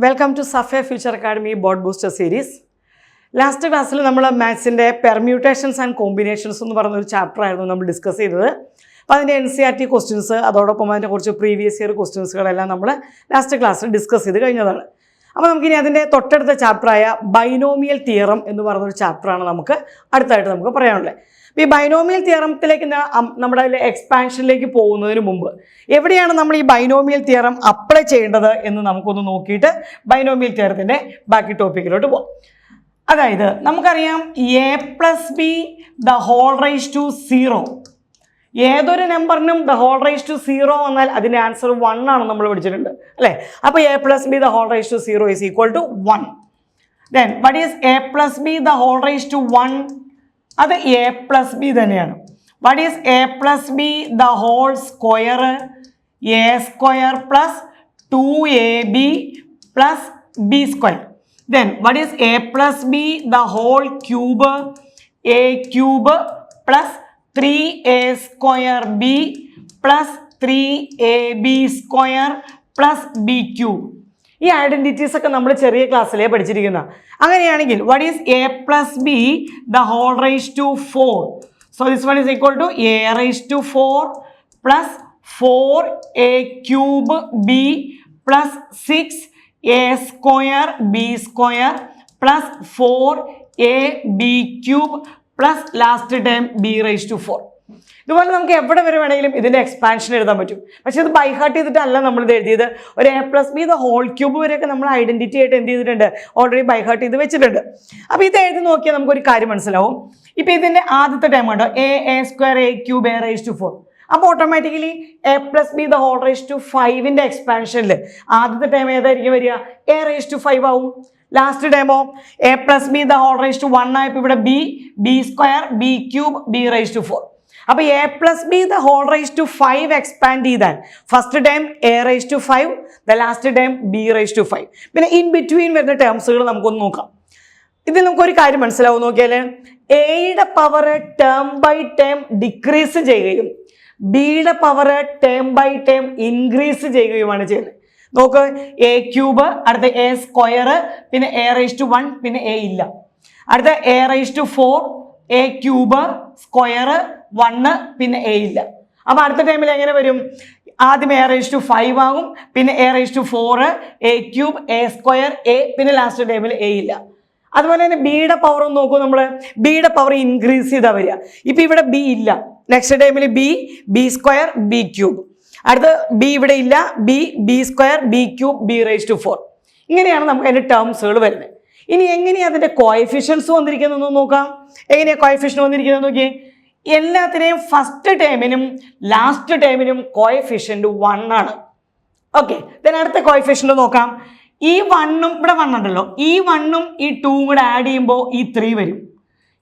Welcome to Safia Future Academy Board Booster Series. Last class we maths permutations and combinations chapter discuss NCERT questions previous year questions last class discuss chapter binomial theorem chapter ഈ binomial തിയറത്തിലേക്ക് നമ്മുടെ എക്സ്പാൻഷനിലേക്ക് പോകുന്നതിന് മുമ്പ് എവിടെയാണ് നമ്മൾ ഈ binomial theorem apply ചെയ്യേണ്ടത് എന്ന് നമുക്കൊന്ന് നോക്കിയിട്ട് ബൈനോമിയൽ തിയറത്തിന്റെ ബാക്കി ടോപ്പിക്കിലോട്ട് പോകാം. അതായത് നമുക്കറിയാം a+b the whole raised to 0. ഏതൊരു നമ്പറിനും the whole raised to 0 വന്നാൽ അതിന്റെ ആൻസർ 1 ആണ് നമ്മൾ പഠിച്ചിട്ടുണ്ട് അല്ലേ? അപ്പോൾ a+b the whole raised to 0 is equal to 1. Then what is a+b the whole raised to 1? അത് a+b തന്നെയാണ്. What is a+b the whole square? a square plus 2ab plus b square. Then what is a+b the whole cube? a cube plus 3a square b plus 3ab square plus b cube. ഈ identities ഒക്കെ നമ്മൾ ചെറിയ ക്ലാസ്സിലേ പഠിച്ചിരിക്കുന്ന. അങ്ങനെയാണെങ്കിൽ what is a+b the whole raised to 4? So this one is equal to a raised to 4 plus 4a cube b plus 6a square b square plus 4ab cube plus last term b raised to 4. ഇതുപോലെ നമുക്ക് എവിടെ വരെ വേണമെങ്കിലും ഇതിന്റെ expansion എഴുതാൻ പറ്റും. പക്ഷെ ഇത് ബൈ ഹാർട്ട് ചെയ്തിട്ടല്ല നമ്മൾ ഇത് എഴുതിയത്. ഒരു a+b the whole cube വരെയൊക്കെ നമ്മൾ ഐഡന്റിറ്റി ആയിട്ട് എന്ത് ചെയ്തിട്ടുണ്ട്, ഓൾറെഡി ബൈ ഹാർട്ട് ചെയ്ത് വെച്ചിട്ടുണ്ട്. അപ്പോൾ ഇത് എഴുതി നോക്കിയാൽ നമുക്കൊരു കാര്യം മനസ്സിലാവും. ഇപ്പം ഇതിന്റെ ആദ്യത്തെ ടൈം ഉണ്ടോ a square a cube a raised to 4. അപ്പോൾ automatically a+b the whole raised to 5ന്റെ എക്സ്പാൻഷനിൽ ആദ്യത്തെ ടൈം ഏതായിരിക്കും വരിക, a raised to 5 ആവും. ലാസ്റ്റ് ടൈമോ a+b the whole raised to 1 ആയപ്പോൾ ഇവിടെ b square b cube b raised to 4. അപ്പോൾ a+b the whole raised to 5 expand ചെയ്താൽ first time a raised to 5, the last time b raised to 5. പിന്നെ in between വരുന്ന ടേംസുകൾ നമുക്കൊന്ന് നോക്കാം. ഇതിൽ നമുക്കൊരു കാര്യം മനസ്സിലാവും. നോക്കിയാൽ എയുടെ power term by term decrease ചെയ്യുകയും ബിയുടെ power term by term increase ചെയ്യുകയുമാണ് ചെയ്യുന്നത്. നോക്ക്, a ക്യൂബ്, അടുത്ത a സ്ക്വയർ, പിന്നെ a raised to 1, പിന്നെ a ഇല്ല. അടുത്ത a raised to 4, a cube square 1, പിന്നെ a ഇല്ല. അപ്പോൾ അടുത്ത ടൈമിൽ എങ്ങനെ വരും, ആദ്യം a raised to 5 ആകും, പിന്നെ a raised to 4, a cube, a square, a, പിന്നെ ലാസ്റ്റ് ടൈമിൽ a ഇല്ല. അതുപോലെ തന്നെ ബിയുടെ പവർ ഒന്ന് നോക്കൂ. നമ്മൾ ബിയുടെ പവർ ഇൻക്രീസ് ചെയ്താൽ വരിക. ഇപ്പം ഇവിടെ ബി ഇല്ല, നെക്സ്റ്റ് ടൈമിൽ ബി സ്ക്വയർ ബി ക്യൂബ്, അടുത്ത് ബി ഇവിടെ ഇല്ല, B square B cube B raised to 4. ഇങ്ങനെയാണ് നമുക്ക് അതിൻ്റെ ടേംസുകൾ വരുന്നത്. ഇനി എങ്ങനെയാണ് അതിൻ്റെ കോഎഫിഷ്യൻസ് വന്നിരിക്കുന്നതെന്ന് നോക്കാം. എങ്ങനെയാണ് കോഎഫിഷ്യൻ വന്നിരിക്കുന്നത് നോക്കിയേ. എല്ലാത്തിനെയും ഫസ്റ്റ് ടൈമിനും ലാസ്റ്റ് ടൈമിനും കോഎഫിഷ്യന്റ് 1 ആണ്. ഓക്കെ, ദെൻ അടുത്ത കോഎഫിഷ്യന്റ് നോക്കാം. ഈ 1ഉം ഇവിടെ 1 ഉണ്ടല്ലോ, ഈ 1ഉം ഈ 2ഉം കൂടെ ആഡ് ചെയ്യുമ്പോൾ ഈ 3 വരും.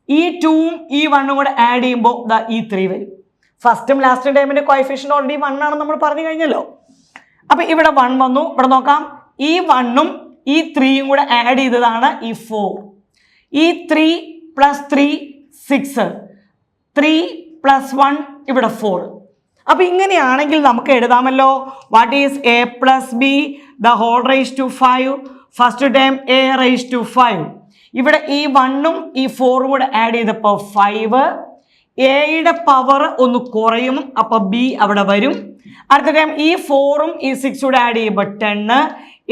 ഈ 2ഉം ഈ 1ഉം കൂടെ ആഡ് ചെയ്യുമ്പോൾ ഈ 3 വരും. ഫസ്റ്റും ലാസ്റ്റ് ടൈമിന്റെ കോഎഫിഷ്യന്റ് ഓൾറെഡി 1 ആണെന്ന് നമ്മൾ പറഞ്ഞു കഴിഞ്ഞല്ലോ. അപ്പൊ ഇവിടെ 1 വന്നു. ഇവിടെ നോക്കാം, ഈ 1ഉം ഈ 3യും കൂടെ ആഡ് ചെയ്തതാണ് ഈ 4. ഈ 3 + 3 6, 3 + 1 ഇവിടെ 4. അപ്പൊ ഇങ്ങനെയാണെങ്കിൽ നമുക്ക് എഴുതാമല്ലോ. What is a+b the whole raised to 5? First time a raised to 5. ഇവിടെ ഈ 1ഉം ഈ 4ഉം കൂടെ ആഡ് ചെയ്തപ്പോൾ 5. എയുടെ പവർ ഒന്ന് കുറയും, അപ്പൊ b അവിടെ വരും. അടുത്ത ടൈം ഈ 4ഉം ഈ 6 കൂടെ ആഡ് ചെയ്യുമ്പോൾ 10.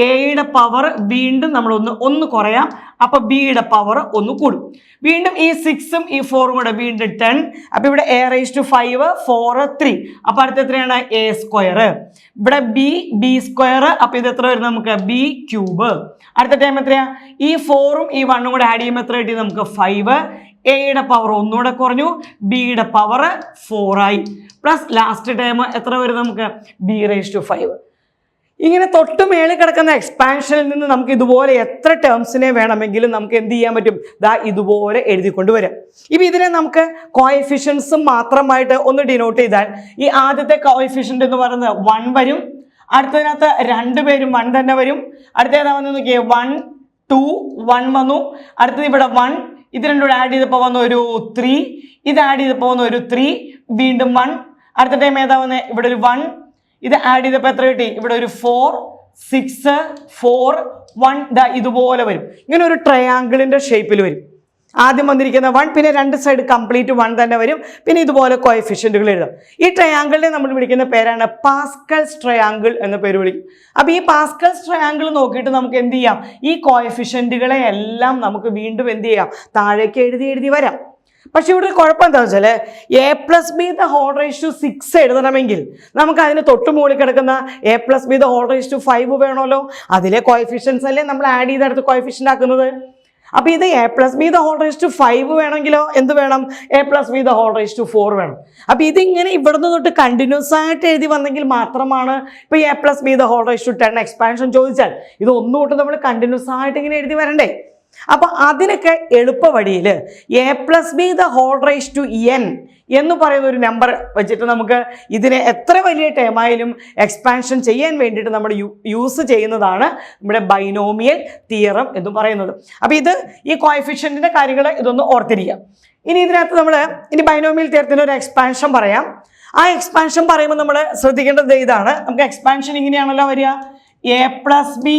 എയുടെ പവർ വീണ്ടും നമ്മൾ ഒന്ന് കുറയാം, അപ്പൊ ബിയുടെ പവർ ഒന്ന് കൂടും. വീണ്ടും ഈ 6ഉം ഈ 4ഉം കൂടെ വീണ്ടും 10. അപ്പൊ ഇവിടെ a raised to 5, 4, 3. അപ്പൊ അടുത്ത എത്രയാണ്, a സ്ക്വയർ. ഇവിടെ ബി സ്ക്വയർ, അപ്പൊ ഇത് എത്ര വരും നമുക്ക്, ബി ക്യൂബ്. അടുത്ത ടൈം എത്രയാ, ഈ 4ഉം ഈ 1ഉം കൂടെ ആഡ് ചെയ്യുമ്പോൾ എത്ര കിട്ടി നമുക്ക്, 5. എയുടെ പവർ ഒന്നുകൂടെ കുറഞ്ഞു, ബിയുടെ പവർ 4 ആയി. പ്ലസ് ലാസ്റ്റ് ടൈം എത്ര വരും നമുക്ക്, b raised to 5. ഇങ്ങനെ തൊട്ട് മേളിൽ കിടക്കുന്ന എക്സ്പാൻഷനിൽ നിന്ന് നമുക്ക് ഇതുപോലെ എത്ര ടേംസിനെ വേണമെങ്കിലും നമുക്ക് എന്ത് ചെയ്യാൻ പറ്റും, ഇതുപോലെ എഴുതിക്കൊണ്ട് വരാം. ഇപ്പം ഇതിനെ നമുക്ക് കോഎഫിഷ്യൻസ് മാത്രമായിട്ട് ഒന്ന് ഡിനോട്ട് ചെയ്താൽ ഈ ആദ്യത്തെ കോഎഫിഷ്യന്റ് എന്ന് പറയുന്നത് 1 വരും. അടുത്തതിനകത്ത് 2 പേരും 1 തന്നെ വരും. അടുത്ത വന്ന് നോക്കിയേ, 1 2 1 വന്നു. അടുത്തത് ഇവിടെ 1, ഇത് രണ്ടും കൂടെ ആഡ് ചെയ്തപ്പോൾ വന്നു ഒരു 3, ഇത് ആഡ് ചെയ്തപ്പോൾ വന്നു ഒരു 3, വീണ്ടും 1. അടുത്ത ടൈം ഏതാ വന്നത്, ഇവിടെ ഒരു 1, ഇത് ആഡ് ചെയ്തപ്പോൾ എത്ര കിട്ടി, ഇവിടെ ഒരു 4, 6, 4, 1 ഇതുപോലെ വരും. ഇങ്ങനെ ഒരു ട്രയാങ്കിളിൻ്റെ ഷേപ്പിൽ വരും. ആദ്യം വന്നിരിക്കുന്ന 1, പിന്നെ രണ്ട് സൈഡ് കംപ്ലീറ്റ് 1 തന്നെ വരും. പിന്നെ ഇതുപോലെ കോഎഫിഷ്യൻറ്റുകൾ എഴുതാം. ഈ ട്രയാങ്കിളിനെ നമ്മൾ വിളിക്കുന്ന പേരാണ് പാസ്കൽസ് ട്രയാങ്കിൾ എന്ന പേര് വിളിക്കും. അപ്പോൾ ഈ പാസ്കൽസ് ട്രയാങ്കിൾ നോക്കിയിട്ട് നമുക്ക് എന്ത് ചെയ്യാം, ഈ കോഎഫിഷ്യൻറ്റുകളെ എല്ലാം നമുക്ക് വീണ്ടും എന്ത് ചെയ്യാം, താഴേക്ക് എഴുതി വരാം. പക്ഷെ ഇവിടെ കുഴപ്പം എന്താണെന്ന് വെച്ചാൽ a+b⁴ 6 എഴുതണമെങ്കിൽ നമുക്ക് അതിന് തൊട്ട് മുകളിൽ കിടക്കുന്ന a+b⁴ വേണമല്ലോ. അതിലെ കോഎഫിഷ്യൻസ് അല്ലേ നമ്മൾ ആഡ് ചെയ്തെടുത്ത് കോഎഫിഷ്യൻ്റ് ആക്കുന്നത്. അപ്പോൾ ഇത് a+b⁴ വേണമെങ്കിലോ എന്ത് വേണം, a+b⁴ വേണം. അപ്പോൾ ഇതിങ്ങനെ ഇവിടുന്ന് തൊട്ട് കണ്ടിന്യൂസ് ആയിട്ട് എഴുതി വന്നെങ്കിൽ മാത്രമാണ് ഇപ്പോൾ a+b⁴ എക്സ്പാൻഷൻ ചോദിച്ചാൽ ഇത് ഒന്നുകൊണ്ട് നമ്മൾ കണ്ടിന്യൂസ് ആയിട്ട് ഇങ്ങനെ എഴുതി വരണ്ടേ. അപ്പോൾ അതിനൊക്കെ എളുപ്പ വഴിയിൽ a+b⁴n എന്ന് പറയുന്ന ഒരു നമ്പർ വെച്ചിട്ട് നമുക്ക് ഇതിനെ എത്ര വലിയ ടേമായാലും എക്സ്പാൻഷൻ ചെയ്യാൻ വേണ്ടിയിട്ട് നമ്മൾ യൂസ് ചെയ്യുന്നതാണ് നമ്മുടെ ബൈനോമിയൽ തിയറം എന്ന് പറയുന്നത്. അപ്പോൾ ഇത് ഈ കോഎഫിഷ്യൻറ്റിൻ്റെ കാര്യങ്ങൾ ഇതൊന്ന് ഓർത്തിരിക്കാം. ഇനി ഇതിനകത്ത് നമ്മൾ ഇനി ബൈനോമിയൽ തിയറത്തിൻ്റെ ഒരു എക്സ്പാൻഷൻ പറയാം. ആ എക്സ്പാൻഷൻ പറയുമ്പോൾ നമ്മൾ ശ്രദ്ധിക്കേണ്ടത് ഇതാണ്. നമുക്ക് എക്സ്പാൻഷൻ ഇങ്ങനെയാണല്ലോ വരിക, a+b⁴n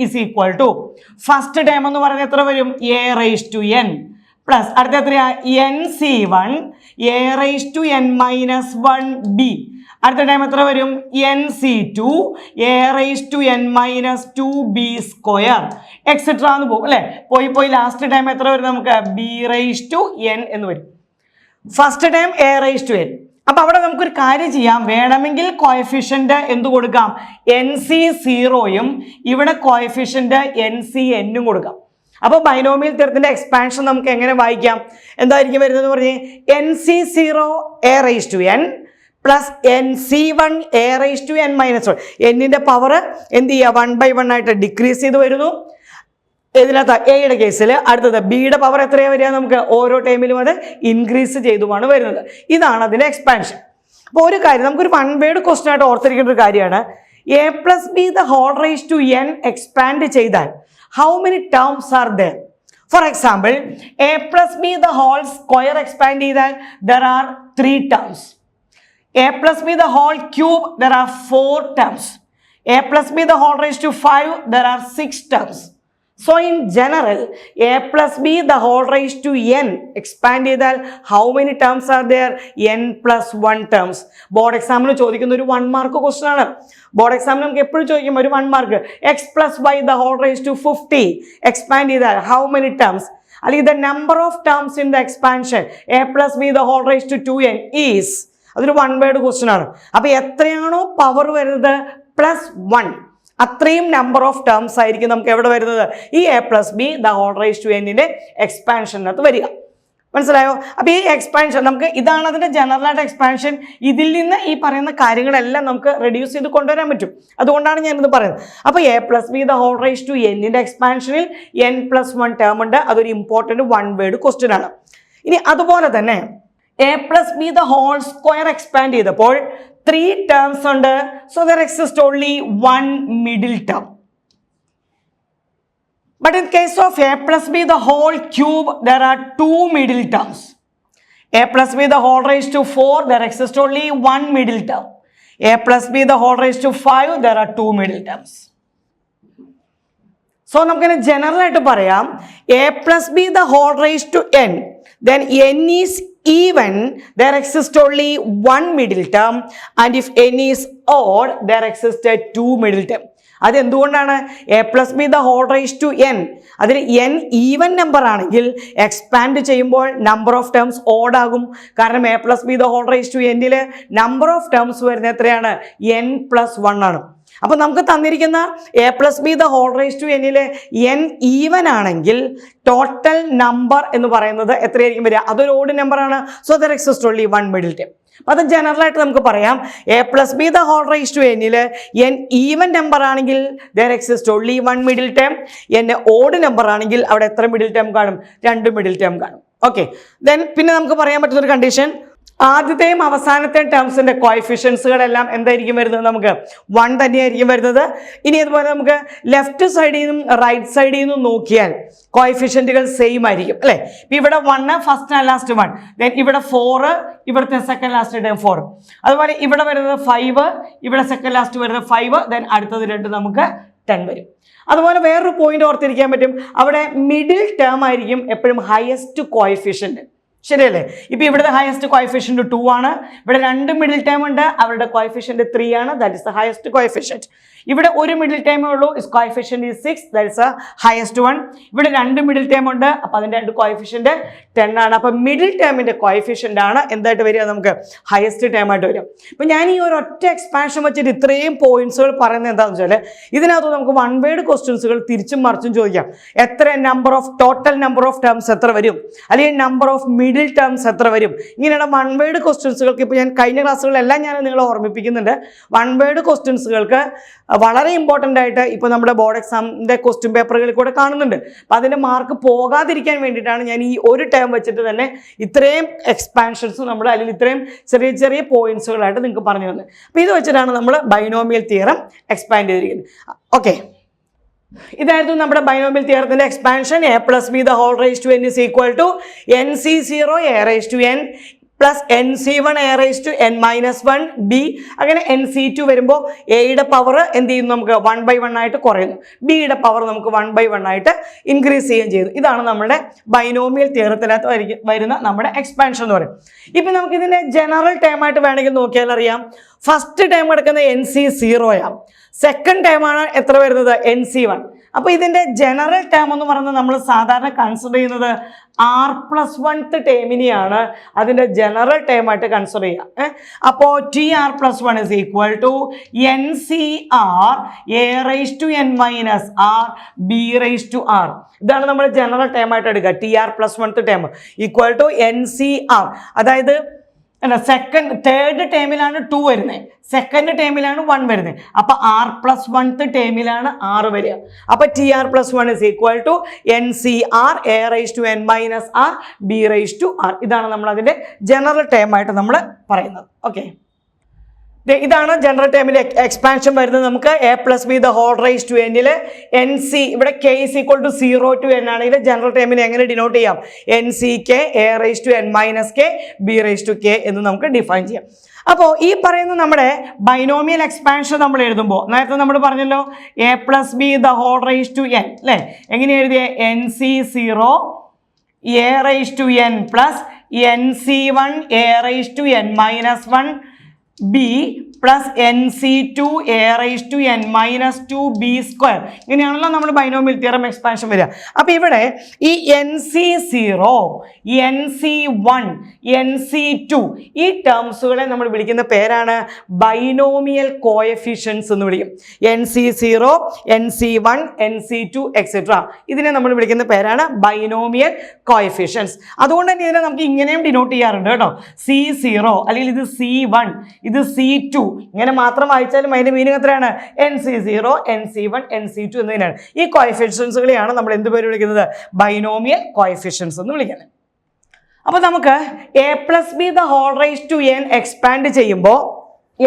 is equal to first term എന്ന് പറയുന്നത് എത്ര വരും, a⁴n പ്ലസ് അടുത്ത എത്രയാ nc1 a⁻n-1b. അടുത്ത ടൈം എത്ര വരും, nc2 a⁻n-2b² എക്സെട്ര എന്ന് പോകും അല്ലേ. പോയി ലാസ്റ്റ് ടൈം എത്ര വരും നമുക്ക്, b⁻n എന്ന് വരും. First time a⁻n. അപ്പോൾ അവിടെ നമുക്കൊരു കാര്യം ചെയ്യാം, വേണമെങ്കിൽ കോഎഫിഷ്യൻ്റ് എന്ത് കൊടുക്കാം, nc0യും ഇവിടെ കോഎഫിഷ്യൻ്റ് nc(n)ഉം കൊടുക്കാം. അപ്പോൾ ബൈനോമിയൽ തിയറത്തിന്റെ എക്സ്പാൻഷൻ നമുക്ക് എങ്ങനെ വായിക്കാം, എന്തായിരിക്കും വരുന്നത് പറഞ്ഞ്, nc0 a⁻n plus nc1 a⁻n-1. എന്നിൻ്റെ പവർ എന്ത് ചെയ്യുക, 1/1 ആയിട്ട് ഡിക്രീസ് ചെയ്ത് വരുന്നു. ഇതിനകത്ത് എയുടെ കേസിൽ അടുത്തത് ബിയുടെ പവർ എത്രയാണ് വരിക, നമുക്ക് ഓരോ ടൈമിലും അത് ഇൻക്രീസ് ചെയ്തുമാണ് വരുന്നത്. ഇതാണ് അതിൻ്റെ എക്സ്പാൻഷൻ. അപ്പോൾ ഒരു കാര്യം നമുക്കൊരു 1 വേർഡ് ക്വസ്റ്റ്യൻ ആയിട്ട് ഓർത്തിരിക്കേണ്ട ഒരു കാര്യമാണ്, a+b⁴n എക്സ്പാൻഡ് ചെയ്താൽ how many terms are there. For example a+b² expand ചെയ്താൽ there are 3 terms. a+b³ there are 4 terms. a+b⁵ there are 6 terms. So in general, a+b⁴n expand ചെയ്താൽ how many terms are there, n+1 terms. Board എക്സാമിന് ചോദിക്കുന്ന ഒരു 1 mark question ആണ്. Board എക്സാമിന് നമുക്ക് എപ്പോഴും ചോദിക്കും ഒരു 1 മാർക്ക്, x+y⁴50 എക്സ്പാൻഡ് ചെയ്താൽ how many terms, അല്ലെങ്കിൽ the number of terms in the expansion a+b⁴2n is, അതൊരു 1 വേർഡ് ക്വസ്റ്റൻ ആണ്. അപ്പോൾ എത്രയാണോ പവർ വരുന്നത് +1 അത്രയും നമ്പർ ഓഫ് ടേംസ് ആയിരിക്കും നമുക്ക് എവിടെ വരുന്നത്, ഈ a+b⁴ എക്സ്പാൻഷനകത്ത് വരിക. മനസ്സിലായോ? അപ്പോൾ ഈ എക്സ്പാൻഷൻ നമുക്ക് ഇതാണ് അതിൻ്റെ ജനറലായിട്ട് എക്സ്പാൻഷൻ. ഇതിൽ നിന്ന് ഈ പറയുന്ന കാര്യങ്ങളെല്ലാം നമുക്ക് റെഡ്യൂസ് ചെയ്ത് കൊണ്ടുവരാൻ പറ്റും. അതുകൊണ്ടാണ് ഞാനിത് പറയുന്നത്. അപ്പോൾ a+b⁴n എക്സ്പാൻഷനിൽ n+1 ടേം ഉണ്ട്. അതൊരു ഇമ്പോർട്ടൻറ്റ് 1 വേർഡ് ക്വസ്റ്റ്യൻ ആണ്. ഇനി അതുപോലെ തന്നെ a+b⁴ എക്സ്പാൻഡ് ചെയ്തപ്പോൾ 3 terms ഉണ്ട്. So there exists only 1 middle term. But in case of a+b⁴ there are 2 middle terms. a+b⁴ there exists only 1 middle term. a+b⁵ there are 2 middle terms. So നമുക്കിങ്ങനെ general ആയിട്ട് പറയാം, a+b⁴n then n is even, there exists only 1 middle term, and if n is odd there exists 2 middle term. അതെന്തുകൊണ്ടാണ്, a+b⁴n അതിൽ n even number ആണെങ്കിൽ expand ചെയ്യുമ്പോൾ number of terms odd ആകും. കാരണം a+b⁴n number of terms വരുന്നത് എത്രയാണ്, n+1 ആണ്. അപ്പോൾ നമുക്ക് തന്നിരിക്കുന്ന a+b⁴n n ഈവൻ ആണെങ്കിൽ ടോട്ടൽ നമ്പർ എന്ന് പറയുന്നത് എത്രയായിരിക്കും വരിക, അതൊരു ഓഡ് നമ്പർ ആണ്. So there exist only 1 middle term. അപ്പോൾ അത് ജനറലായിട്ട് നമുക്ക് പറയാം, a+b⁴n n ഈവൻ നമ്പർ ആണെങ്കിൽ there exist only 1 middle term. n odd number ആണെങ്കിൽ അവിടെ എത്ര മിഡിൽ ടേം കാണും, 2 മിഡിൽ ടേം കാണും. ഓക്കെ, ദെൻ പിന്നെ നമുക്ക് പറയാൻ പറ്റുന്ന ഒരു കണ്ടീഷൻ, ആദ്യത്തെയും അവസാനത്തെയും ടേംസിന്റെ കോഎഫിഷ്യൻസുകളെല്ലാം എന്തായിരിക്കും വരുന്നത്? നമുക്ക് 1 തന്നെയായിരിക്കും വരുന്നത്. ഇനി അതുപോലെ നമുക്ക് ലെഫ്റ്റ് സൈഡിൽ നിന്നും റൈറ്റ് സൈഡിൽ നിന്നും നോക്കിയാൽ കോഎഫിഷ്യന്റുകൾ സെയിം ആയിരിക്കും അല്ലെ. ഇവിടെ 1 ഫസ്റ്റ് ആൻഡ് ലാസ്റ്റ് 1, ദെൻ ഇവിടെ 4, ഇവിടുത്തെ സെക്കൻഡ് ലാസ്റ്റ് ടേം 4, അതുപോലെ ഇവിടെ വരുന്നത് 5, ഇവിടെ സെക്കൻഡ് ലാസ്റ്റ് വരുന്നത് 5, ദെൻ അടുത്തത് 2 നമുക്ക് 10 വരും. അതുപോലെ വേറൊരു പോയിന്റ് ഓർത്തിരിക്കാൻ പറ്റും, അവിടെ മിഡിൽ ടേം ആയിരിക്കും എപ്പോഴും ഹയസ്റ്റ് കോഎഫിഷ്യന്റ്. ശരിയല്ലേ? ഇപ്പൊ ഇവിടുത്തെ ഹയസ്റ്റ് കോഎഫിഷ്യന്റ് 2 ആണ്. ഇവിടെ 2 മിഡിൽ ടേം ഉണ്ട്, അവരുടെ കോഎഫിഷ്യന്റ് 3 ആണ്. That is the highest coefficient. ഇവിടെ ഒരു മിഡിൽ ടേമേ ഉള്ളൂ, is coefficient is 6, that is the highest one. ഇവിടെ 2 മിഡിൽ ടേം ഉണ്ട്, അപ്പൊ അതിന്റെ 2 കോഎഫിഷ്യന്റ് 10 ആണ്. അപ്പൊ മിഡിൽ ടേമിന്റെ കോഎഫിഷ്യന്റ് ആണ് എന്തായിട്ട് വരിക? നമുക്ക് ഹയസ്റ്റ് ടേം ആയിട്ട് വരും. ഇപ്പൊ ഞാൻ ഈ ഒരു ഒറ്റ എക്സ്പാൻഷൻ വെച്ചിട്ട് ഇത്രയും പോയിന്റ്സുകൾ പറയുന്നത് എന്താണെന്ന് വെച്ചാൽ, ഇതിനകത്ത് നമുക്ക് 1 വേർഡ് ക്വസ്റ്റ്യൻസുകൾ തിരിച്ചും മറിച്ചും ചോദിക്കാം. എത്ര ടോട്ടൽ നമ്പർ ഓഫ് ടേംസ് എത്ര വരും, അല്ലെങ്കിൽ നമ്പർ ഓഫ് മിഡിൽ ടേംസ് എത്ര വരും, ഇങ്ങനെയുള്ള 1 വേർഡ് ക്വസ്റ്റ്യൻസുകൾക്ക് ഇപ്പോൾ ഞാൻ കഴിഞ്ഞ ക്ലാസ്സുകളെല്ലാം ഞാൻ നിങ്ങളെ ഓർമ്മിപ്പിക്കുന്നുണ്ട്. 1 വേർഡ് ക്വസ്റ്റ്യൻസുകൾക്ക് വളരെ ഇമ്പോർട്ടൻ്റ് ആയിട്ട് ഇപ്പോൾ നമ്മുടെ ബോർഡ് എക്സാമിൻ്റെ ക്വസ്റ്റ്യൻ പേപ്പറുകളിൽ കൂടെ കാണുന്നുണ്ട്. അപ്പം അതിൻ്റെ മാർക്ക് പോകാതിരിക്കാൻ വേണ്ടിയിട്ടാണ് ഞാൻ ഈ ഒരു ടേം വെച്ചിട്ട് തന്നെ ഇത്രയും എക്സ്പാൻഷൻസ് നമ്മൾ, അല്ലെങ്കിൽ ഇത്രയും ചെറിയ ചെറിയ പോയിന്റ്സുകളായിട്ട് നിങ്ങൾക്ക് പറഞ്ഞു തന്നത്. അപ്പോൾ ഇത് വെച്ചിട്ടാണ് നമ്മൾ ബൈനോമിയൽ തിയറം എക്സ്പാൻഡ് ചെയ്തിരിക്കുന്നത്. ഓക്കെ, ഇതായിരുന്നു നമ്മുടെ binomial തിയറത്തിന്റെ expansion. a + b the whole raised to n is equal to nc0 a raised to n plus nc1 a raised to n minus 1 b. അങ്ങനെ nc2 വരുമ്പോൾ എയുടെ പവർ എന്ത് ചെയ്യുന്നു? നമുക്ക് 1/1 ആയിട്ട് കുറയുന്നു. ബിയുടെ പവർ നമുക്ക് 1/1 ആയിട്ട് ഇൻക്രീസ് ചെയ്യുകയും ചെയ്യുന്നു. ഇതാണ് നമ്മുടെ ബൈനോമിയൽ തിയറത്തിനകത്ത് വരുന്ന നമ്മുടെ എക്സ്പാൻഷൻ എന്ന് പറയും. ഇപ്പം നമുക്ക് ഇതിന്റെ ജനറൽ ടേം ആയിട്ട് വേണമെങ്കിൽ നോക്കിയാൽ അറിയാം. ഫസ്റ്റ് ടേം എടുക്കുന്നത് nc0 ആണ്. സെക്കൻഡ് ടേം ആണ് എത്ര വരുന്നത്? nc1. അപ്പോൾ ഇതിന്റെ ജനറൽ ടേം എന്ന് പറയുന്നത് നമ്മൾ സാധാരണ കൺസിഡർ ചെയ്യുന്നത് r+1th ടേമിനെയാണ് അതിന്റെ ജനറൽ ടേം ആയിട്ട് കൺസിഡർ ചെയ്യുക. അപ്പോൾ tr+1 is equal to ncr a raised to n minus r b raised to r. ഇതാണ് നമ്മൾ ജനറൽ ടേം ആയിട്ട് എടുക്കുക. tr+1th term equal to ncr. അതായത് തേർഡ് ടേമിലാണ് 2 വരുന്നത്, സെക്കൻഡ് ടേമിലാണ് 1 വരുന്നത്. അപ്പൊ r+1th ടേമിലാണ് 6 വരിക. അപ്പൊ tr+1 is equal to ncr a raised to n minus r b raised to r. ഇതാണ് നമ്മൾ അതിന്റെ ജനറൽ ടേം ആയിട്ട് നമ്മൾ പറയുന്നത്. ഓക്കെ, ഇതാണ് ജനറൽ ടേമിലെ എക്സ്പാൻഷൻ വരുന്നത്. നമുക്ക് a + b the whole raised to n ല് nc, ഇവിടെ k is equal to 0 to n ആണെങ്കിൽ ജനറൽ ടേമിനെ എങ്ങനെ ഡിനോട്ട് ചെയ്യാം? nck a raised to n minus k b raised to k എന്ന് നമുക്ക് ഡിഫൈൻ ചെയ്യാം. അപ്പോൾ ഈ പറയുന്ന നമ്മുടെ ബൈനോമിയൽ എക്സ്പാൻഷൻ നമ്മൾ എഴുതുമ്പോൾ നേരത്തെ നമ്മൾ പറഞ്ഞല്ലോ a + b the whole raised to n അല്ലേ? എങ്ങനെ എഴുതിയ? nc0 a raised to n plus nc1 a raised to n minus 1 b plus nc2 a raised to n minus 2 b square. ഇങ്ങനെയാണല്ലോ നമ്മൾ ബൈനോമിയൽ തിയറം എക്സ്പാൻഷൻ വരിക. അപ്പോൾ ഇവിടെ ഈ nc0, nc1, nc2 ഈ ടേംസുകളെ നമ്മൾ വിളിക്കുന്ന പേരാണ് ബൈനോമിയൽ കോഎഫിഷ്യൻസ് എന്ന് വിളിക്കും. nc0, nc1, nc2 എക്സെട്ര ഇതിനെ നമ്മൾ വിളിക്കുന്ന പേരാണ് ബൈനോമിയൽ കോഎഫിഷ്യൻസ്. അതുകൊണ്ട് തന്നെ ഇതിനെ നമുക്ക് ഇങ്ങനെയും ഡിനോട്ട് ചെയ്യാറുണ്ട് കേട്ടോ. c0 അല്ലെങ്കിൽ ഇത് c1, ഇത് c2, ഇങ്ങനെ മാത്രം വായിച്ചാലും അതിന്റെ മീനിങ് എത്രയാണ്? nc0, nc1, nc2 എന്നതിനാണ്. ഈ കോഎഫിഷ്യൻസുകളെയാണ് നമ്മൾ എന്ത് പേര് വിളിക്കുന്നത്? ബൈനോമിയൽ കോഎഫിഷ്യൻസ് എന്ന് വിളിക്കുന്നത്. അപ്പോൾ നമുക്ക് a + b the whole raised to n expand ചെയ്യുമ്പോൾ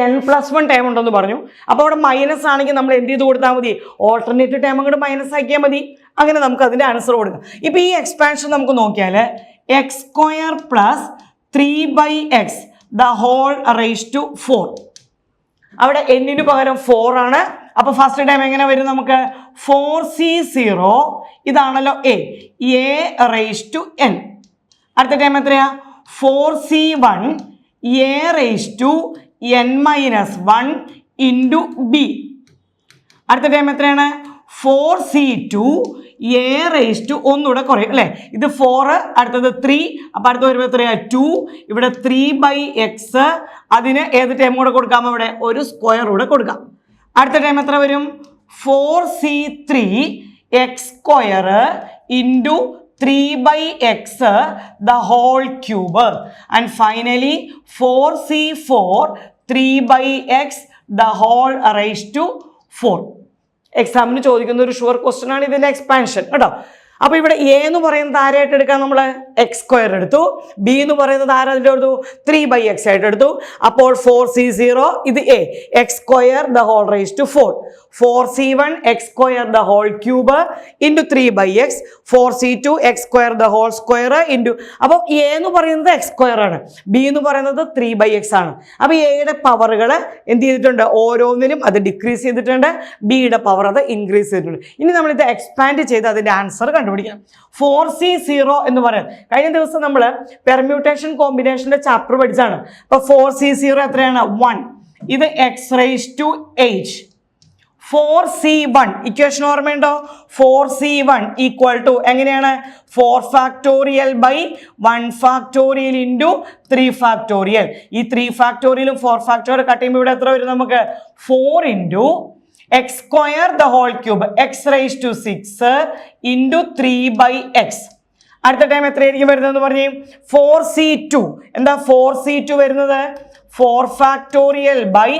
n+1 ടേം ഉണ്ടെന്ന് പറഞ്ഞു. അപ്പോൾ അവിടെ മൈനസ് ആണെങ്കിൽ നമ്മൾ എന്ത് ചെയ്ത് കൊടുത്താൽ മതി? ഓൾട്ടർനേറ്റീവ് ടേം അങ്ങോട്ട് മൈനസ് ആക്കിയാൽ മതി. അങ്ങനെ നമുക്ക് അതിന്റെ ആൻസർ കൊടുക്കാം. ഇപ്പൊ ഈ എക്സ്പാൻഷൻ നമുക്ക് നോക്കിയാൽ x² + 3/x the whole raised to 4. അവിടെ n-ന് പകരം 4 ആണ്. അപ്പൊ ഫസ്റ്റ് ടൈം എങ്ങനെ വരും? നമുക്ക് 4c0 ഇതാണല്ലോ a raised to n. അടുത്ത ടൈം എത്രയാ? 4c1 a raised to n minus 1 into b. അടുത്ത ടൈം എത്രയാണ്? 4c2 a raised to ഒന്നുകൂടെ കുറയും അല്ലേ? ഇത് 4, അടുത്തത് 3, അപ്പൊ അടുത്ത വരുമ്പോൾ എത്രയാ? 2. ഇവിടെ 3/x, അതിന് ഏത് ടൈം കൂടെ കൊടുക്കാം? ഇവിടെ ഒരു സ്ക്വയർ കൂടെ കൊടുക്കാം. അടുത്ത ടൈം എത്ര വരും? 4c3 x² into 3/x the whole cube, and finally 4c4 3/x the whole raised to 4. എക്സാമിന് ചോദിക്കുന്ന ഒരു ഷുവർ ക്വസ്റ്റ്യൻ ആണ് ഇതിന്റെ എക്സ്പാൻഷൻ കേട്ടോ. അപ്പോൾ ഇവിടെ എ എന്ന് പറയുന്നത് ആരായിട്ട് എടുക്കാം നമ്മൾ എക്സ് സ്ക്വയർ എടുത്തു, ബി എന്ന് പറയുന്നത് ആരായിട്ട് എടുത്തു 3/x ആയിട്ട് എടുത്തു. അപ്പോൾ 4c0 ഇത് A x square the whole raise to 4, 4c1 x square the whole cube into 3/x, 4c2 x square the whole square into, അപ്പോൾ എ എന്ന് പറയുന്നത് എക്സ് സ്ക്വയർ ആണ്, ബി എന്ന് പറയുന്നത് 3/x ആണ്. അപ്പോൾ എയുടെ പവറുകൾ എന്ത് ചെയ്തിട്ടുണ്ട്, ഓരോന്നിലും അത് ഡിക്രീസ് ചെയ്തിട്ടുണ്ട്, ബിയുടെ പവർ അത് ഇൻക്രീസ് ചെയ്തിട്ടുണ്ട്. ഇനി നമ്മളിത് എക്സ്പാൻഡ് ചെയ്ത് അതിൻ്റെ ആൻസർ കണ്ടുപിടിക്കണം. 4c0 എന്ന് പറയാം, കഴിഞ്ഞ ദിവസം നമ്മൾ പെർമ്യൂട്ടേഷൻ കോമ്പിനേഷൻ്റെ ചാപ്റ്റർ പഠിച്ചാണ്. അപ്പോൾ 4c0 എത്രയാണ് 1, ഇത് x⁻8. 4c1 ഇക്വേഷൻ ഓർമ്മയുണ്ടോ, 4c1 ഈക്വൽ ടു എങ്ങനെയാണ് 4 factorial by 1 factorial into 3 factorial. ഈ 3 ഫാക്ടോറിയലും 4 ഫാക്ടോറിയൽ കട്ട് ചെയ്യുമ്പോൾ ഇവിടെ എത്ര വരും നമുക്ക് 4 into x square the whole cube x⁻6 into 3/x. അടുത്ത ടൈം എത്രയായിരിക്കും വരുന്നതെന്ന് പറഞ്ഞേ 4c2. എന്താ 4c2 വരുന്നത് 4 ഫാക്ടോറിയൽ ബൈ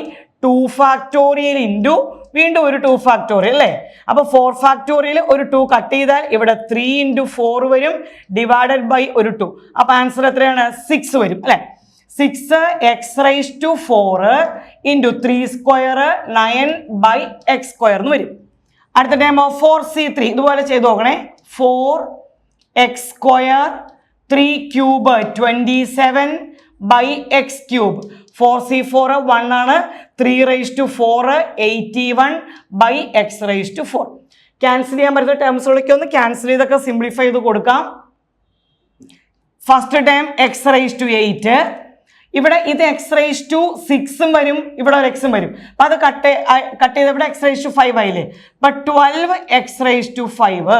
2 ഫാക്ടോറിയൽ ഇൻറ്റു വീണ്ടും ഒരു 2 ഫാക്ടോറിയൽ അല്ലേ. അപ്പോൾ 4 ഫാക്ടോറിയൽ ഒരു 2 കട്ട് ചെയ്താൽ ഇവിടെ 3 ഇൻറ്റു 4 വരും ഡിവൈഡഡ് ബൈ ഒരു 2. അപ്പോൾ ആൻസർ എത്രയാണ് 6 വരും അല്ലേ. 6x⁻4 into 3 square 9/x square എന്ന് വരും. അടുത്ത ടൈം 4c3 ഇതുപോലെ ചെയ്ത് നോക്കണേ. 4x square 3 cube 27/x cube. 4c4 1 ആണ്, 3⁻4 81/x⁻4. ക്യാൻസൽ ചെയ്യാൻ പറ്റുന്ന ടേംസുകളൊക്കെ ഒന്ന് ക്യാൻസൽ ചെയ്തൊക്കെ സിംപ്ലിഫൈ ചെയ്ത് കൊടുക്കാം. ഫസ്റ്റ് ടൈം x⁻8, ഇവിടെ ഇത് x⁻6 വരും, ഇവിടെ ഒരു എക്സും വരും. അപ്പം അത് കട്ട് ചെയ്ത് ഇവിടെ x⁻5 ആയില്ലേ. അപ്പം 12x⁻5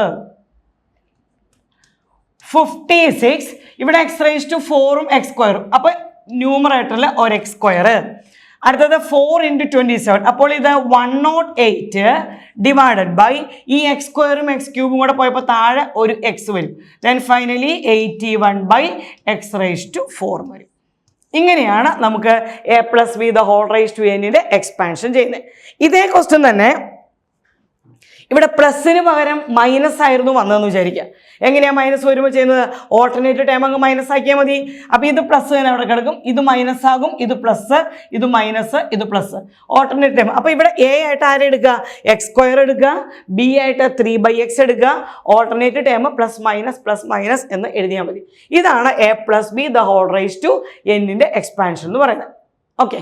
56, ഇവിടെ x⁻4ഉം x സ്ക്വയറും, അപ്പം ന്യൂമറേറ്ററിൽ ഒരു x സ്ക്വയർ. അടുത്തത് 4 ഇൻറ്റു 27, അപ്പോൾ ഇത് 108 ഡിവൈഡഡ് ബൈ ഈ എക്സ് സ്ക്വയറും എക്സ് ക്യൂബും കൂടെ പോയപ്പോൾ താഴെ ഒരു എക്സ് വരും. ദെൻ ഫൈനലി 81/x⁻4 വരും. ഇങ്ങനെയാണ് നമുക്ക് a+b the whole raise to n expansion ചെയ്യുന്നത്. ഇതേ ക്വസ്റ്റ്യൻ തന്നെ ഇവിടെ പ്ലസിന് പകരം മൈനസ് ആയിരുന്നു വന്നതെന്ന് വിചാരിക്കുക. എങ്ങനെയാണ് മൈനസ് വരുമ്പോൾ ചെയ്യുന്നത്, ഓൾട്ടർനേറ്റീവ് ടൈം അങ്ങ് മൈനസ് ആക്കിയാൽ മതി. അപ്പോൾ ഇത് പ്ലസ് തന്നെ അവിടെ കിടക്കും, ഇത് മൈനസ് ആകും, ഇത് പ്ലസ്, ഇത് മൈനസ്, ഇത് പ്ലസ്, ഓൾട്ടർനേറ്റീവ് ടൈം. അപ്പോൾ ഇവിടെ എ ആയിട്ട് ആരെ എടുക്കുക എക്സ് സ്ക്വയർ എടുക്കുക, ബി ആയിട്ട് 3/x എടുക്കുക, ഓൾട്ടർനേറ്റീവ് ടൈം പ്ലസ് മൈനസ് എന്ന് എഴുതിയാൽ മതി. ഇതാണ് a+b the whole raise to n expansion എന്ന് പറയുന്നത്. ഓക്കെ,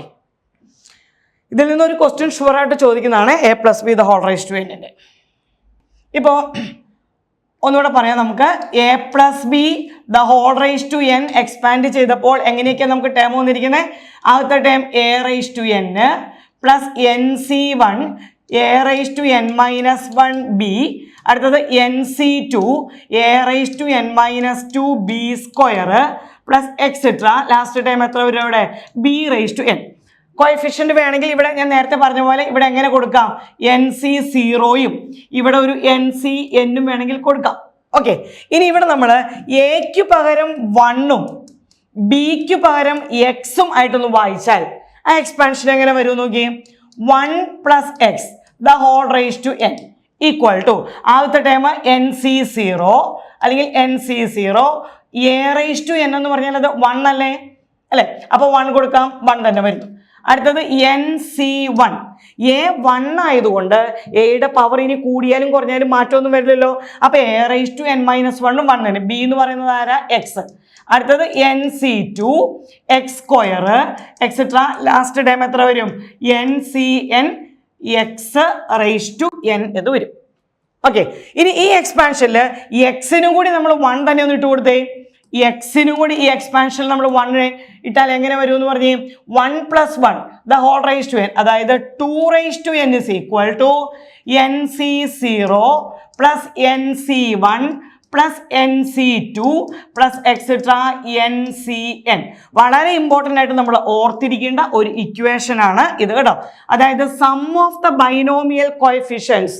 ഇതിൽ നിന്നൊരു ക്വസ്റ്റ്യൻ ഷുവറായിട്ട് ചോദിക്കുന്നതാണ് a+b the whole raise to n. ഇപ്പോൾ ഒന്നുകൂടെ പറയാം, നമുക്ക് a+b the whole raise to n expand ചെയ്തപ്പോൾ എങ്ങനെയൊക്കെയാണ് നമുക്ക് ടേം വന്നിരിക്കുന്നത്. ആദ്യത്തെ term a⁻n plus nc1 a⁻n-1b, അടുത്തത് nc2 a⁻n-2b square plus etcetera. Last time എത്ര വരും ഇവിടെ b⁻n. കോഎഫിഷ്യന്റ് വേണമെങ്കിൽ ഇവിടെ ഞാൻ നേരത്തെ പറഞ്ഞ പോലെ ഇവിടെ എങ്ങനെ കൊടുക്കാം, nc0യും ഇവിടെ ഒരു ncnഉം വേണമെങ്കിൽ കൊടുക്കാം. ഓക്കെ, ഇനി ഇവിടെ നമ്മൾ എക്ക് പകരം 1ഉം ബിക്ക് പകരം എക്സും ആയിട്ടൊന്ന് വായിച്ചാൽ ആ എക്സ്പാൻഷൻ എങ്ങനെ വരും നോക്കി. 1 + x the whole raise to n equal to ആദ്യത്തെ ടൈം nc0 അല്ലെങ്കിൽ nc0 a⁻n എന്ന് പറഞ്ഞാൽ അത് 1 അല്ലേ, അപ്പോൾ 1 കൊടുക്കാം, 1 തന്നെ വരുന്നു. അടുത്തത് nc1 a1 ആയതുകൊണ്ട് എയുടെ പവർ ഇനി കൂടിയാലും കുറഞ്ഞാലും മാറ്റമൊന്നും വരില്ലല്ലോ. അപ്പോൾ a⁻n-1 1 തന്നെ, ബി എന്ന് പറയുന്നത് ആരാ എക്സ്. അടുത്തത് nc2 X square etcetera. Last time എത്ര വരും ncn x⁻n എന്ന് വരും. ഓക്കെ, ഇനി ഈ എക്സ്പാൻഷനിൽ എക്സിനും കൂടി നമ്മൾ 1 തന്നെ ഒന്ന് ഇട്ട് കൊടുത്തേ. എക്സിനും കൂടി ഈ എക്സ്പാൻഷനിൽ നമ്മൾ 1 ഇട്ടാൽ എങ്ങനെ വരും എന്ന് പറഞ്ഞേ. 1 + 1 the whole raise to n, അതായത് 2⁻n is equal to nc0 plus nc1 plus nc2 plus etcetera ncn. വളരെ ഇമ്പോർട്ടൻ്റ് ആയിട്ട് നമ്മൾ ഓർത്തിരിക്കേണ്ട ഒരു ഇക്വേഷൻ ആണ് ഇത് കേട്ടോ. അതായത് sum of the binomial coefficients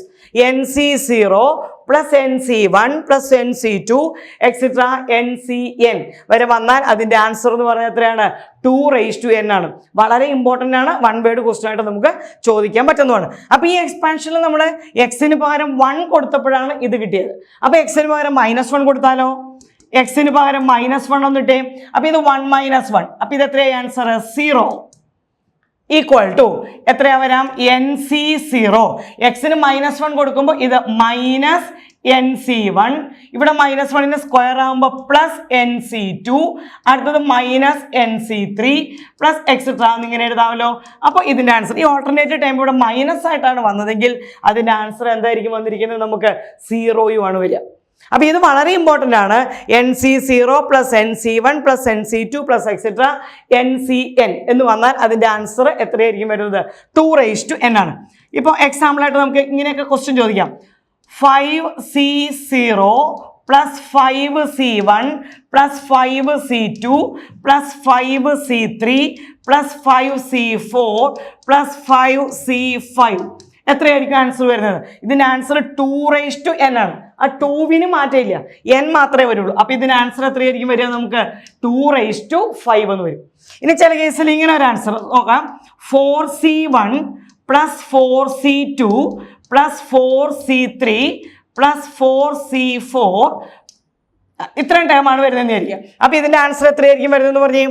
nc0 plus NC1 plus NC2 etcetera NCN വരെ വന്നാൽ അതിൻ്റെ ആൻസർ എന്ന് പറഞ്ഞാൽ എത്രയാണ്? 2n ആണ്. വളരെ ഇമ്പോർട്ടൻ്റ് ആണ്, വൺ വേർഡ് ക്വസ്റ്റ്യൻ ആയിട്ട് നമുക്ക് ചോദിക്കാൻ പറ്റുന്നതാണ്. അപ്പോൾ ഈ എക്സ്പാൻഷനിൽ നമ്മൾ എക്സിന് പകരം 1 കൊടുത്തപ്പോഴാണ് ഇത് കിട്ടിയത്. അപ്പോൾ എക്സിന് പകരം -1 കൊടുത്താലോ? എക്സിന് പകരം -1 വന്നിട്ടേ, അപ്പോൾ ഇത് 1 - 1, അപ്പോൾ ഇത് എത്രയാണ് ആൻസർ? 0 ഈക്വൽ ടു എത്രയാ വരാം? NC0. എക്സിന് -1 കൊടുക്കുമ്പോൾ ഇത് -NC1, ഇവിടെ -1ന്റെ സ്ക്വയർ ആകുമ്പോൾ +NC2, അടുത്തത് -NC3 പ്ലസ് എക്സെട്ര എന്നിങ്ങനെ എഴുതാമല്ലോ. അപ്പോൾ ഇതിൻ്റെ ആൻസർ ഈ ഓൾട്ടർനേറ്റീവ് ടൈം ഇവിടെ മൈനസ് ആയിട്ടാണ് വന്നതെങ്കിൽ അതിൻ്റെ ആൻസർ എന്തായിരിക്കും വന്നിരിക്കുന്നത്? നമുക്ക് 0 ആണ് വരിക. അപ്പോൾ ഇത് വളരെ ഇമ്പോർട്ടൻ്റ് ആണ്. NC0 plus NC1 plus NC2 plus etcetera NCN എന്ന് വന്നാൽ അതിൻ്റെ ആൻസർ എത്രയായിരിക്കും വരുന്നത്? 2n ആണ്. ഇപ്പോൾ എക്സാമ്പിളായിട്ട് നമുക്ക് ഇങ്ങനെയൊക്കെ ക്വസ്റ്റ്യൻ ചോദിക്കാം. 5C0 plus 5C1 plus 5C2 plus 5C3 plus 5C4 plus 5C5 എത്രയായിരിക്കും ആൻസർ വരുന്നത്? ഇതിൻ്റെ ആൻസർ 2n ആണ്. ആ 2വിന് മാറ്റമില്ല, n മാത്രമേ വരുള്ളൂ. അപ്പോൾ ഇതിൻ്റെ ആൻസർ എത്രയായിരിക്കും വരിക? നമുക്ക് 2/5 എന്ന് വരും. ഇനി ചില കേസിൽ ഇങ്ങനെ ഒരു ആൻസർ നോക്കാം. 4C1 plus 4C2 plus 4C3 plus 4C4 ഇത്രയും ടൈമാണ് വരുന്നതെന്ന് വിചാരിക്കുക. അപ്പോൾ ഇതിൻ്റെ ആൻസർ എത്രയായിരിക്കും വരുന്നതെന്ന് പറഞ്ഞേ?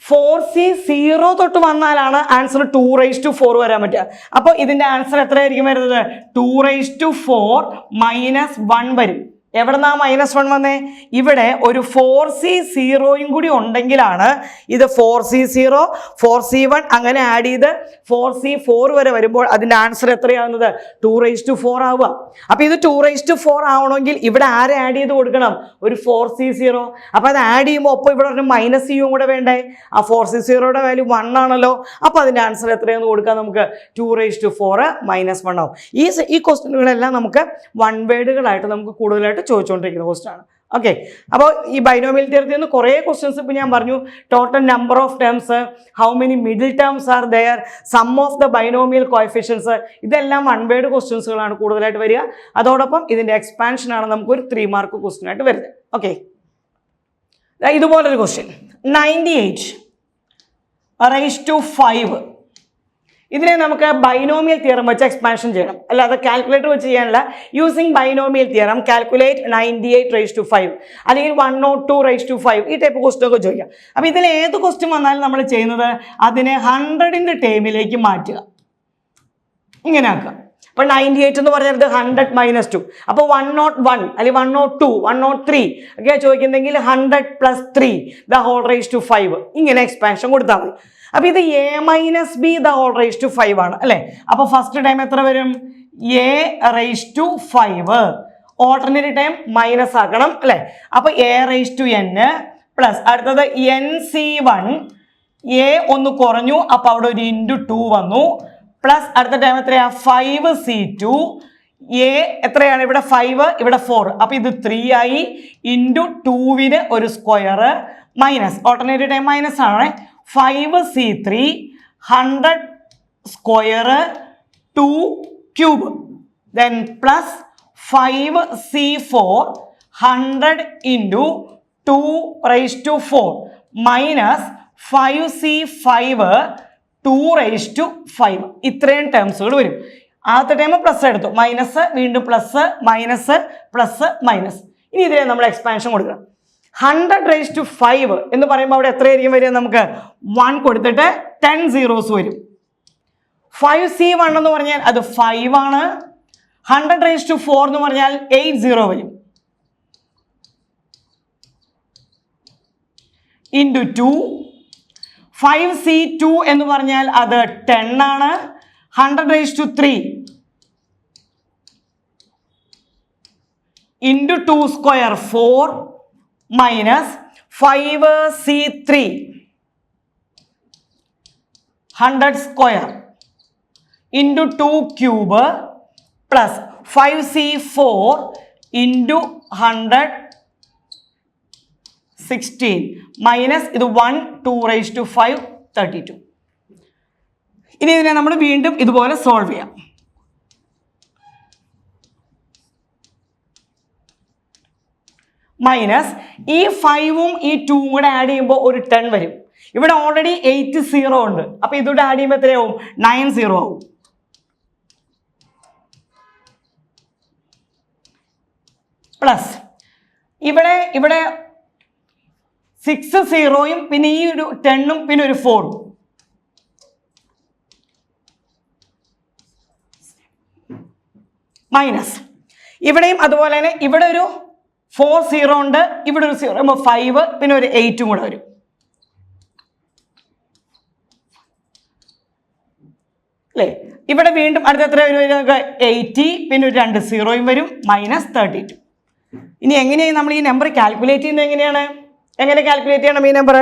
4C0 തൊട്ട് വന്നാലാണ് ആൻസർ 2/4 വരാൻ പറ്റുക. അപ്പോൾ ഇതിൻ്റെ ആൻസർ എത്രയായിരിക്കും വരുന്നത്? 2/4 -1 വരും. എവിടെ നിന്നാ -1 വന്നേ? ഇവിടെ ഒരു 4C0 കൂടി ഉണ്ടെങ്കിലാണ് ഇത് 4C0 4C1 അങ്ങനെ ആഡ് ചെയ്ത് 4C4 വരെ വരുമ്പോൾ അതിൻ്റെ ആൻസർ എത്രയാവുന്നത്? 2/4 ആവുക. അപ്പോൾ ഇത് 2/4 ആവണമെങ്കിൽ ഇവിടെ ആരെ ആഡ് ചെയ്ത് കൊടുക്കണം? ഒരു 4C0. അപ്പോൾ അത് ആഡ് ചെയ്യുമ്പോൾ ഒപ്പം ഇവിടെ ഒരു -u കൂടെ വേണ്ടേ? ആ 4C0യുടെ വാല്യൂ 1 ആണല്ലോ. അപ്പോൾ അതിൻ്റെ ആൻസർ എത്രയാണെന്ന് കൊടുക്കാം? നമുക്ക് 2/4 -1 ആവും. ഈ ക്വസ്റ്റ്യനുകളെല്ലാം നമുക്ക് വൺ വേർഡുകളായിട്ട് നമുക്ക് കൂടുതലായിട്ട് ചോദിച്ചുകൊണ്ടിരിക്കുന്ന ക്വസ്റ്റ്യൻ ആണ്. ഓക്കെ, അപ്പോൾ ഈ ബൈനോമിയൽ തിയറത്തിൽ നിന്ന് കുറേ ക്വസ്റ്റ്യൻസ് ഇപ്പോൾ ഞാൻ പറഞ്ഞു. Total number of terms, how many middle terms are there, sum of the binomial coefficients, ഇതെല്ലാം വൺ വേർഡ് ക്വസ്റ്റ്യൻസുകളാണ് കൂടുതലായിട്ട് വരിക. അതോടൊപ്പം ഇതിൻ്റെ എക്സ്പാൻഷനാണ് നമുക്കൊരു 3 മാർക്ക് ക്വസ്റ്റ്യൻ ആയിട്ട് വരുന്നത്. ഓക്കെ, ഇതുപോലൊരു ക്വസ്റ്റ്യൻ 98⁵5. ഇതിനെ നമുക്ക് ബൈനോമിയൽ തിയറം വെച്ച് എക്സ്പാൻഷൻ ചെയ്യണം, അല്ലാതെ കാൽക്കുലേറ്റർ വെച്ച് ചെയ്യാനല്ല. യൂസിങ് ബൈനോമിയൽ തിയറം കാൽക്കുലേറ്റ് 98⁵5 അല്ലെങ്കിൽ 102⁵5 ഈ ടൈപ്പ് ക്വസ്റ്റ്യൻ ഒക്കെ ചോദിക്കാം. അപ്പോൾ ഇതിൽ ഏത് ക്വസ്റ്റ്യൻ വന്നാലും നമ്മൾ ചെയ്യുന്നത് അതിനെ 100ന്റെ ടേമിലേക്ക് മാറ്റുക, ഇങ്ങനെ ആക്കുക. അപ്പോൾ 98 എന്ന് പറഞ്ഞാൽ 100 - 2, അപ്പോൾ 101 അല്ലെങ്കിൽ 102 103 ഒക്കെ ചോദിക്കുന്നെങ്കിൽ 100 + 3 ⁵5 ഇങ്ങനെ എക്സ്പാൻഷൻ കൊടുത്താൽ മതി. അപ്പോൾ ഇത് A-B⁵5 ആണ് അല്ലേ? അപ്പോൾ ഫസ്റ്റ് ടൈം എത്ര വരും? A⁵5. ഓൾട്ടർനേറ്റീവ് ടൈം മൈനസ് ആക്കണം അല്ലേ? അപ്പോൾ A⁴n പ്ലസ് അടുത്തത് NC1. A ഒന്ന് കുറഞ്ഞു, അപ്പോൾ അവിടെ ഒരു *2 വന്നു, പ്ലസ് അടുത്ത ടൈം എത്രയാണ്? 5C2. A എത്രയാണ്? ഇവിടെ 5, ഇവിടെ 4, അപ്പോൾ ഇത് 3 ആയി. *2വിന് ഒരു square minus, alternative time minus ആണ്. 5C3 100 square 2 cube, then plus 5C4 100 × 2⁴ minus 5C5 2⁵5. ഇത്രയും ടേംസുകൾ വരും. ആദ്യത്തെ ടൈം പ്ലസ് എടുത്തു, മൈനസ്, വീണ്ടും പ്ലസ് മൈനസ് പ്ലസ് മൈനസ്. ഇനി ഇതിനെ നമ്മൾ എക്സ്പാൻഷൻ കൊടുക്കണം. 100⁵5 എന്ന് പറയുമ്പോൾ അവിടെ എത്രയായിരിക്കും വരിക? നമുക്ക് 1 കൊടുത്തിട്ട് 10 zeros വരും. 5C1 എന്ന് പറഞ്ഞാൽ അത് 5 ആണ്. 100⁴ എന്ന് പറഞ്ഞാൽ 80 വരും. *2. 5C2 എന്ന് പറഞ്ഞാൽ അത് 10 ആണ്. 100⁵3 *2 square 4 minus 5C3 100 square *2 cube plus 5C4 *100 16 minus ഇത് 1 2⁵5 32. ഇനി ഇതിനെ നമ്മൾ വീണ്ടും ഇതുപോലെ സോൾവ് ചെയ്യാം. മൈനസ് ഈ 5ഉം ഈ 2ഉം കൂടെ ആഡ് ചെയ്യുമ്പോൾ ഒരു 10 വരും. ഇവിടെ ഓൾറെഡി 8 0 ഉണ്ട്. അപ്പോൾ ഇതോടെ ആഡ് ചെയ്യുമ്പോൾ എത്രയാവും? 9 0 ആവും. പ്ലസ് ഇവിടെ 6 0യും പിന്നെ ഈ ഒരു 10ഉം പിന്നെ ഒരു 4ഉം മൈനസ് ഇവിടെയും അതുപോലെ തന്നെ ഇവിടെ ഒരു 4 0 ഉണ്ട്, ഇവിടെ ഒരു 0 5 പിന്നെ ഒരു 8ഉം കൂടെ വരും. അല്ലേ? ഇവിടെ വീണ്ടും അടുത്ത എത്ര വരും? 80 പിന്നെ ഒരു 2 0യും വരും, മൈനസ് 32. ഇനി എങ്ങനെയാണ് നമ്മൾ ഈ നമ്പർ കാൽക്കുലേറ്റ് ചെയ്യുന്നത്? എങ്ങനെ കാൽക്കുലേറ്റ് ചെയ്യണം ഈ നമ്പർ?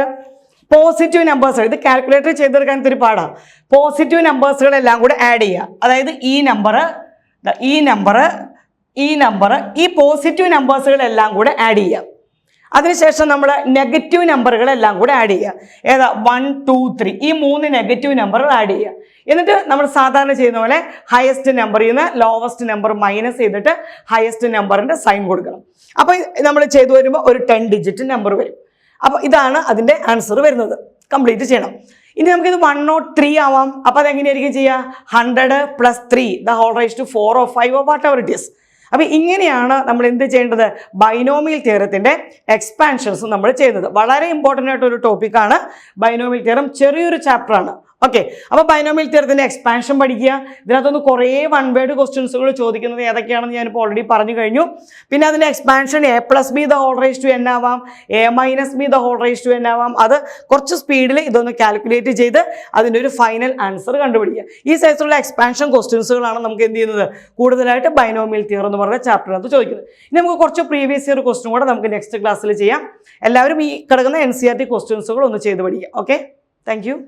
Positive numbers. ഇത് കാൽക്കുലേറ്റർ ചെയ്തെടുക്കാൻ ഇത്തിരി പാടാണ്. പോസിറ്റീവ് നമ്പേഴ്സുകളെല്ലാം കൂടെ ആഡ് ചെയ്യുക. അതായത് ഈ നമ്പർ ഈ പോസിറ്റീവ് നമ്പേഴ്സുകളെല്ലാം കൂടെ ആഡ് ചെയ്യുക. അതിനുശേഷം നമ്മൾ നെഗറ്റീവ് നമ്പറുകളെല്ലാം കൂടെ ആഡ് ചെയ്യുക. ഏതാ? 1 2 3 ഈ 3 നെഗറ്റീവ് നമ്പറുകൾ ആഡ് ചെയ്യുക. എന്നിട്ട് നമ്മൾ സാധാരണ ചെയ്യുന്ന പോലെ ഹയസ്റ്റ് നമ്പറിൽ നിന്ന് ലോവസ്റ്റ് നമ്പർ മൈനസ് ചെയ്തിട്ട് ഹയസ്റ്റ് നമ്പറിൻ്റെ സൈൻ കൊടുക്കണം. അപ്പോൾ നമ്മൾ ചെയ്തു വരുമ്പോൾ ഒരു 10 ഡിജിറ്റ് നമ്പർ വരും. അപ്പോൾ ഇതാണ് അതിൻ്റെ ആൻസർ വരുന്നത്. കംപ്ലീറ്റ് ചെയ്യണം. ഇനി നമുക്കിത് 103 ആവാം. അപ്പോൾ അതെങ്ങനെയായിരിക്കും ചെയ്യുക? 100 + 3 ⁴ 4 or 5 or whatever it is. അപ്പോൾ ഇങ്ങനെയാണ് നമ്മൾ എന്ത് ചെയ്യേണ്ടത്? ബൈനോമിയൽ തിയറത്തിൻ്റെ എക്സ്പാൻഷൻസ് നമ്മൾ ചെയ്യുന്നത്. വളരെ ഇമ്പോർട്ടൻ്റ് ആയിട്ടൊരു ടോപ്പിക്കാണ് ബൈനോമിയൽ തിയറം. ചെറിയൊരു ചാപ്റ്ററാണ്. ഓക്കെ, അപ്പോൾ ബൈനോമിയൽ തിയറത്തിൻ്റെ എക്സ്പാൻഷൻ പഠിക്കുക. ഇതിനകത്തൊന്ന് കുറേ 1 വേർഡ് ക്വസ്റ്റ്യൻസുകൾ ചോദിക്കുന്നത് ഏതൊക്കെയാണെന്ന് ഞാനിപ്പോൾ ഓൾറെഡി പറഞ്ഞു കഴിഞ്ഞു. പിന്നെ അതിൻ്റെ എക്സ്പാൻഷൻ a + b ⁴ ആവാം, a - b ⁴ ആവാം. അത് കുറച്ച് സ്പീഡിൽ ഇതൊന്ന് കാൽക്കുലേറ്റ് ചെയ്ത് അതിൻ്റെ ഒരു ഫൈനൽ ആൻസർ കണ്ടുപിടിക്കുക. ഈ സൈസിലുള്ള എക്സ്പാൻഷൻ ക്വസ്റ്റ്യൻസുകളാണ് നമുക്ക് എന്ത് ചെയ്യുന്നത്? കൂടുതലായിട്ട് ബൈനോമിയൽ തിയറം എന്ന് പറഞ്ഞ ചാപ്റ്ററിനകത്ത് ചോദിക്കുന്നത്. ഇനി നമുക്ക് കുറച്ച് പ്രീവിയസ് ഇയർ ക്വസ്റ്റ്യൻ കൂടെ നമുക്ക് നെക്സ്റ്റ് ക്ലാസ്സിൽ ചെയ്യാം. എല്ലാവരും ഈ കിടക്കുന്ന NCERT ക്വസ്റ്റ്യൻസുകൾ ഒന്ന് ചെയ്ത് പഠിക്കുക. Okay, thank you.